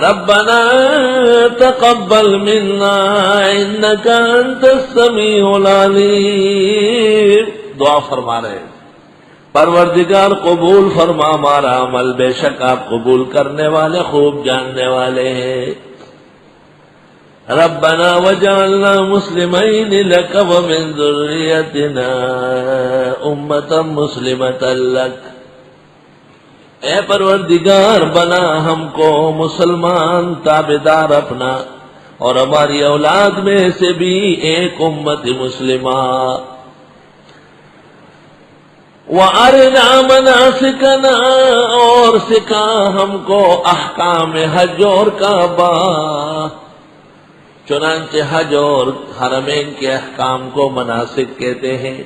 ربنا تقبل منا انك انت السمیع العلیم. دعا فرما رہے ہیں پروردگار قبول فرما ہمارا عمل، بے شک آپ قبول کرنے والے خوب جاننے والے ہیں. ربنا وجعلنا مسلمین لک ومن ذریتنا امة مسلمة لک. اے پروردگار بنا ہم کو مسلمان تابعدار اپنا، اور ہماری اولاد میں سے بھی ایک امت مسلمہ. وَأَرِنَا مَنَاسِكَنَا، اور سکھا ہم کو احکام حج اور کعبہ. چنانچہ حج اور حرمین کے احکام کو مناسک کہتے ہیں.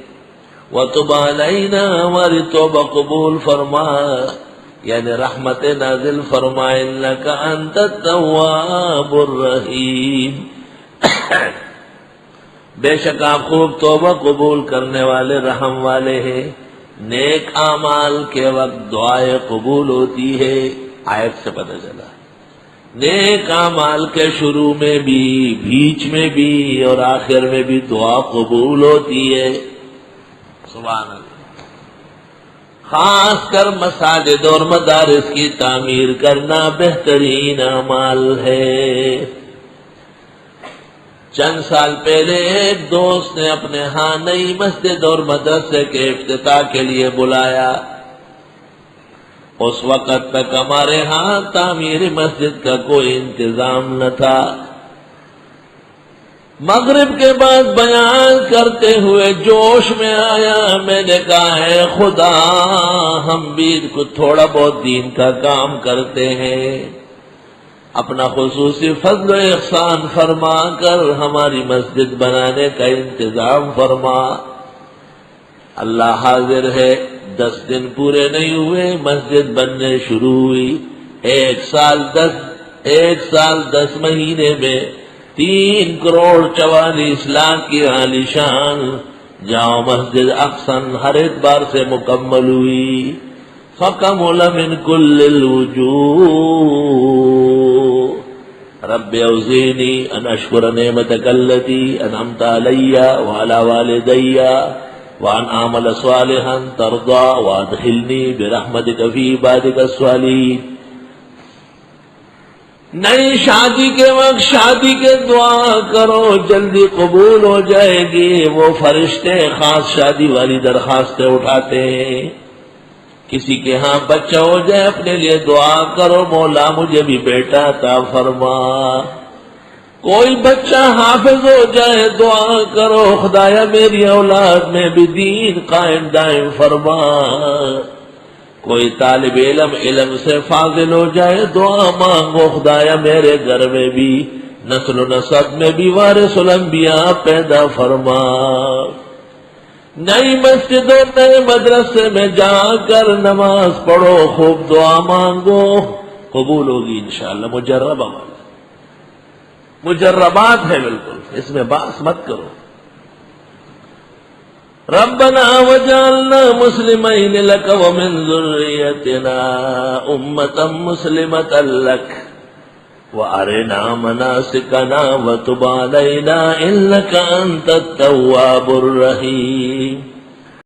وَتُبْ عَلَيْنَا، ہماری توبہ قبول فرما، یعنی رحمت نازل فرما. اِنَّكَ أَنْتَ التَّوَّابُ الرَّحِيمُ. بے شک آپ خوب توبہ قبول کرنے والے رحم والے ہیں. نیک اعمال کے وقت دعائیں قبول ہوتی ہے. آیت سے پتہ چلا نیک اعمال کے شروع میں بھی، بیچ میں بھی اور آخر میں بھی دعا قبول ہوتی ہے. سبحان اللہ. خاص کر مساجد اور مدارس کی تعمیر کرنا بہترین اعمال ہے. چند سال پہلے ایک دوست نے اپنے ہاں نئی مسجد اور مدرسے کے افتتاح کے لیے بلایا. اس وقت تک ہمارے ہاں تعمیر مسجد کا کوئی انتظام نہ تھا. مغرب کے بعد بیان کرتے ہوئے جوش میں آیا. میں نے کہا ہے خدا، ہم بھی کچھ تھوڑا بہت دین کا کام کرتے ہیں، اپنا خصوصی فضل و احسان فرما کر ہماری مسجد بنانے کا انتظام فرما. اللہ حاضر ہے، 10 دن پورے نہیں ہوئے مسجد بننے شروع ہوئی. 1 سال 10 مہینے میں 3 کروڑ 44 لاکھ کی عالی شان جامع مسجد اقصی ہر اعتبار سے مکمل ہوئی. فَكَمُلَ مِنْ كُلِّ الْوُجُوهِ. رب اوزینی ان اشکر نعمتک التی انعمت علی وعلی والدی وان اعمل صالحا ترضى وادخلنی برحمتک فی عبادک الصالحین. نئی شادی کے وقت شادی کے دعا کرو، جلدی قبول ہو جائے گی. وہ فرشتے خاص شادی والی درخواستیں اٹھاتے ہیں. کسی کے ہاں بچہ ہو جائے اپنے لیے دعا کرو، مولا مجھے بھی بیٹا عطا فرما. کوئی بچہ حافظ ہو جائے دعا کرو، خدایا میری اولاد میں بھی دین قائم دائم فرما. کوئی طالب علم سے فاضل ہو جائے دعا مانگو، خدایا میرے گھر میں بھی نسل و نسب میں بھی وارث الانبیاء پیدا فرما. نئی مسجد اور نئے مدرسے میں جا کر نماز پڑھو، خوب دعا مانگو، قبول ہوگی انشاءاللہ. مجربات ہے بالکل، اس میں باس مت کرو. ربنا وجعلنا مسلمین لک ومن ذریتنا امة مسلمة لک وارنا مناسکنا وتب علینا انک انت التواب الرحیم.